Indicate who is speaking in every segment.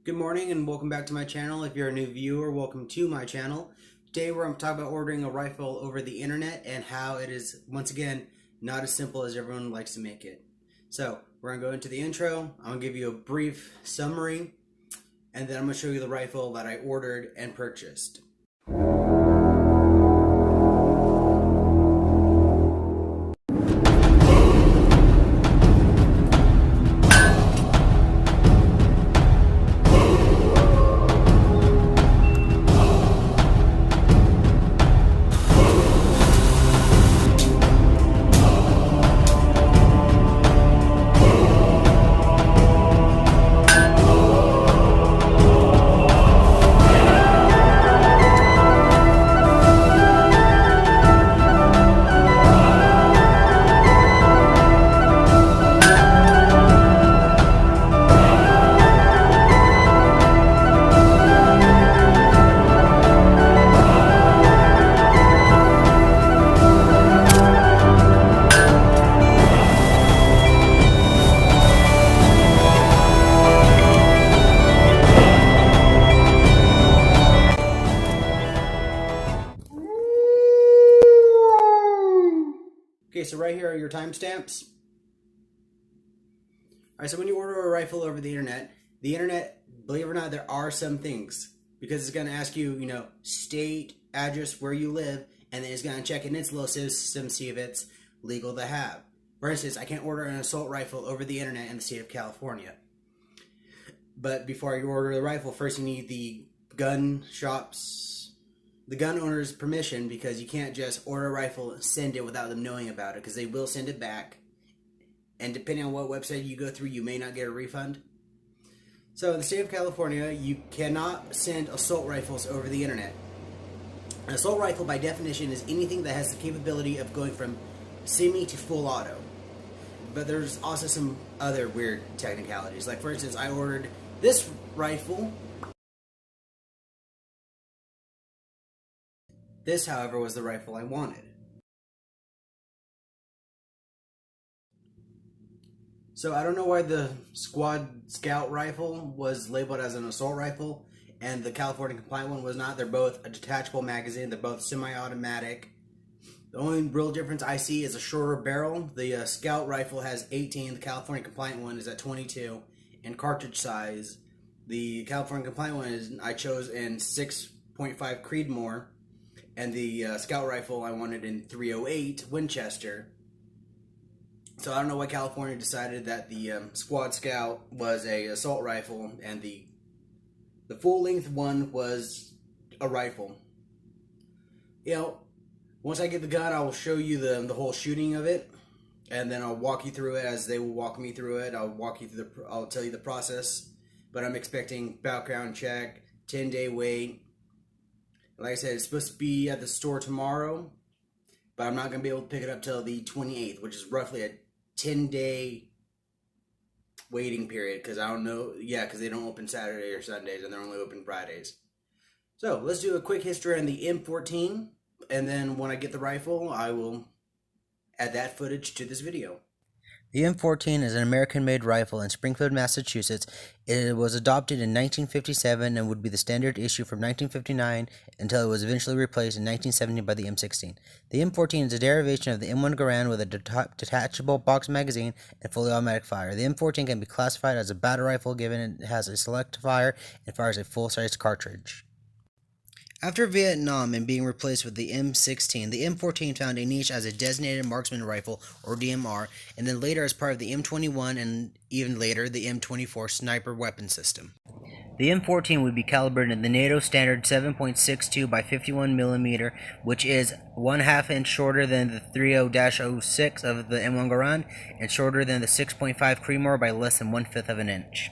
Speaker 1: Good morning and welcome back to my channel. If you're a new viewer, welcome to my channel. Today we're going to talk about ordering a rifle over the internet and how it is, once again, not as simple as everyone likes to make it. So we're going to go into the intro. I'm going to give you a brief summary and then I'm going to show you the rifle that I ordered and purchased. Okay, so right here are your timestamps. Alright, so when you order a rifle over the internet, believe it or not, there are some things. Because it's going to ask you, state, address, where you live, and then it's going to check in its little system, see if it's legal to have. For instance, I can't order an assault rifle over the internet in the state of California. But before you order the rifle, first you need the gun owner's permission, because you can't just order a rifle and send it without them knowing about it, because they will send it back. And depending on what website you go through, you may not get a refund. So in the state of California, you cannot send assault rifles over the internet. An assault rifle, by definition, is anything that has the capability of going from semi to full auto. But there's also some other weird technicalities. Like, for instance, I ordered this rifle. This, however, was the rifle I wanted. So I don't know why the Scout rifle was labeled as an assault rifle and the California Compliant one was not. They're both a detachable magazine. They're both semi-automatic. The only real difference I see is a shorter barrel. The Scout rifle has 18. The California Compliant one is at 22. In cartridge size, the California Compliant one I chose in 6.5 Creedmoor. And the Scout rifle I wanted in 308 Winchester. So I don't know why California decided that the Scout was a assault rifle and the full length one was a rifle. Once I get the gun, I will show you the whole shooting of it, and then I'll walk you through it as they will walk me through it. I'll tell you the process, but I'm expecting background check, 10-day wait. Like I said, it's supposed to be at the store tomorrow, but I'm not going to be able to pick it up till the 28th, which is roughly a 10-day waiting period, because I don't know, because they don't open Saturday or Sundays, and they're only open Fridays. So, let's do a quick history on the M14, and then when I get the rifle, I will add that footage to this video.
Speaker 2: The M14 is an American-made rifle in Springfield, Massachusetts. It was adopted in 1957 and would be the standard issue from 1959 until it was eventually replaced in 1970 by the M16. The M14 is a derivation of the M1 Garand with a detachable box magazine and fully automatic fire. The M14 can be classified as a battle rifle given it has a select fire and fires a full-size cartridge. After Vietnam and being replaced with the M16, the M14 found a niche as a designated marksman rifle, or DMR, and then later as part of the M21 and even later the M24 sniper weapon system. The M14 would be calibrated in the NATO standard 7.62 by 51 mm, which is 1/2 inch shorter than the 30-06 of the M1 Garand and shorter than the 6.5 Creedmoor by less than 1/5 of an inch.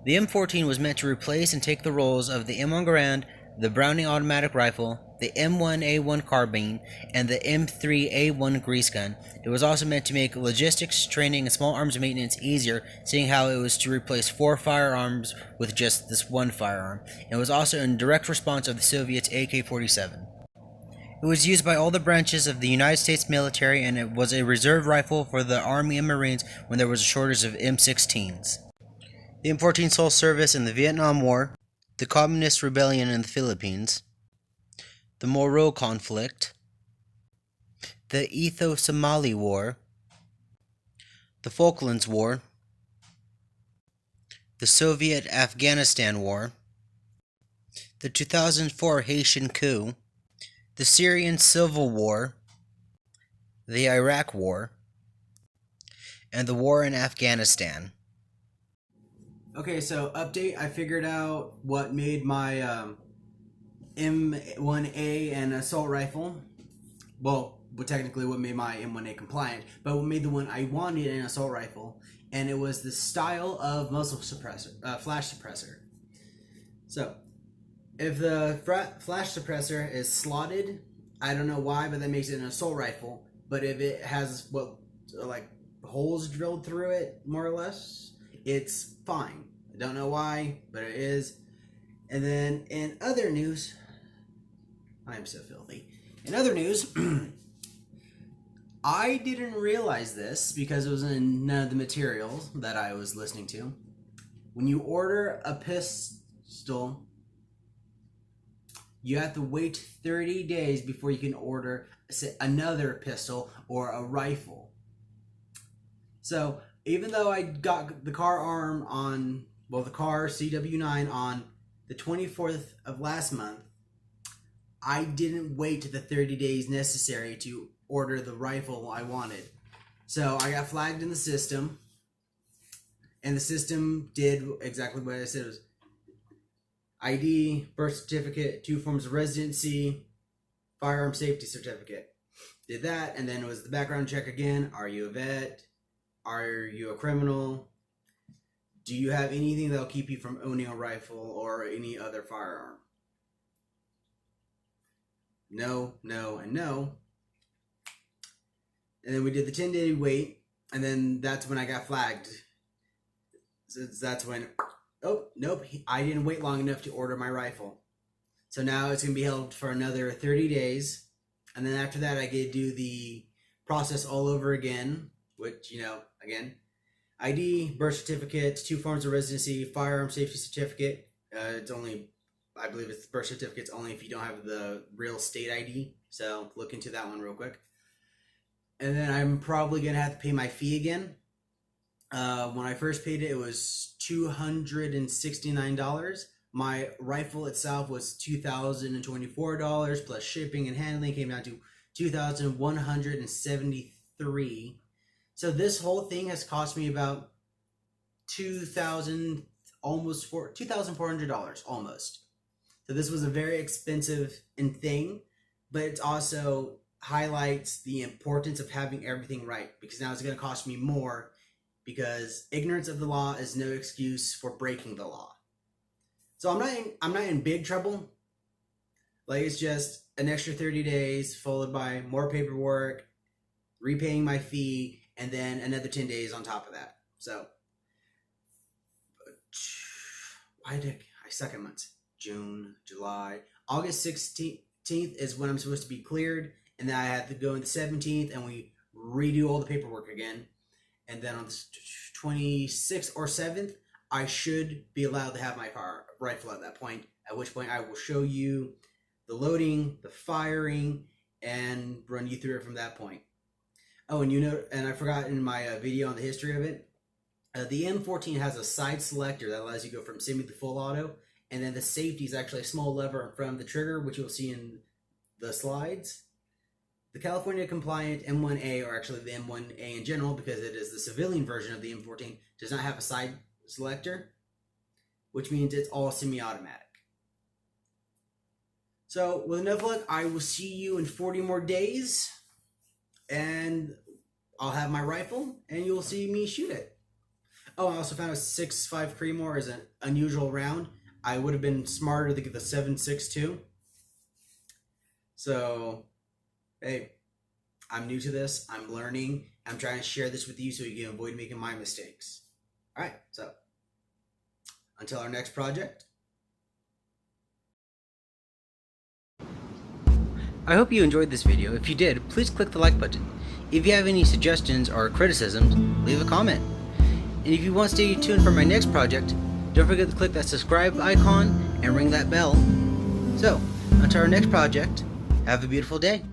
Speaker 2: The M14 was meant to replace and take the roles of the M1 Garand, the Browning automatic rifle, the M1A1 carbine, and the M3A1 grease gun. It was also meant to make logistics, training, and small arms maintenance easier, seeing how it was to replace 4 firearms with just this one firearm. It was also in direct response of the Soviets' AK-47. It was used by all the branches of the United States military, and it was a reserve rifle for the Army and Marines when there was a shortage of M16s. the M14 sole service in the Vietnam War, the Communist Rebellion in the Philippines, the Moro conflict, the Etho-Somali War, the Falklands War, the Soviet-Afghanistan War, the 2004 Haitian coup, the Syrian Civil War, the Iraq War, and the war in Afghanistan.
Speaker 1: Okay, so update, I figured out what made my M1A and assault rifle. Well, technically what made my M1A compliant, but what made the one I wanted an assault rifle, and it was the style of muzzle suppressor, flash suppressor. So, if the flash suppressor is slotted, I don't know why, but that makes it an assault rifle. But if it has like holes drilled through it, more or less, it's fine. I don't know why, but it is. And then in other news, I am so filthy. In other news, I didn't realize this because it was in none of the materials that I was listening to. When you order a pistol, you have to wait 30 days before you can order another pistol or a rifle. So even though I got the Kahr Arm on, the Kahr CW9 on the 24th of last month, I didn't wait the 30 days necessary to order the rifle I wanted. So I got flagged in the system, and the system did exactly what I said. It was ID, birth certificate, 2 forms of residency, firearm safety certificate. Did that, and then it was the background check again. Are you a vet? Are you a criminal? Do you have anything that'll keep you from owning a rifle or any other firearm? No, no, and no. And then we did the 10-day wait, and then that's when I got flagged. So that's when, oh, nope, I didn't wait long enough to order my rifle. So now it's going to be held for another 30 days. And then after that, I get to do the process all over again, which, again, ID, birth certificate, 2 forms of residency, firearm safety certificate. It's only, I believe it's birth certificate's only if you don't have the real state ID. So look into that one real quick. And then I'm probably going to have to pay my fee again. When I first paid it, it was $269. My rifle itself was $2,024 plus shipping and handling came down to $2,173. So this whole thing has cost me about $2,400 almost. So this was a very expensive thing, but it also highlights the importance of having everything right, because now it's going to cost me more, because ignorance of the law is no excuse for breaking the law. So I'm not in big trouble. Like, it's just an extra 30 days followed by more paperwork, repaying my fee, and then another 10 days on top of that. So why did I suck at months? June, July, August 16th is when I'm supposed to be cleared, and then I had to go on the 17th and we redo all the paperwork again. And then on the 26th or 7th, I should be allowed to have my rifle at that point, at which point I will show you the loading, the firing, and run you through it from that point. Oh, and I forgot in my video on the history of it, the M14 has a side selector that allows you to go from semi to full auto, and then the safety is actually a small lever in front of the trigger, which you'll see in the slides. The California Compliant M1A, or actually the M1A in general, because it is the civilian version of the M14, does not have a side selector, which means it's all semi-automatic. So with enough luck, I will see you in 40 more days, and I'll have my rifle, and you'll see me shoot it. Oh, I also found a 6.5 Creedmoor is an unusual round. I would have been smarter to get the 7.62. So, hey, I'm new to this. I'm learning. I'm trying to share this with you so you can avoid making my mistakes. All right, so until our next project.
Speaker 2: I hope you enjoyed this video. If you did, please click the like button. If you have any suggestions or criticisms, leave a comment. And if you want to stay tuned for my next project, don't forget to click that subscribe icon and ring that bell. So, until our next project, have a beautiful day.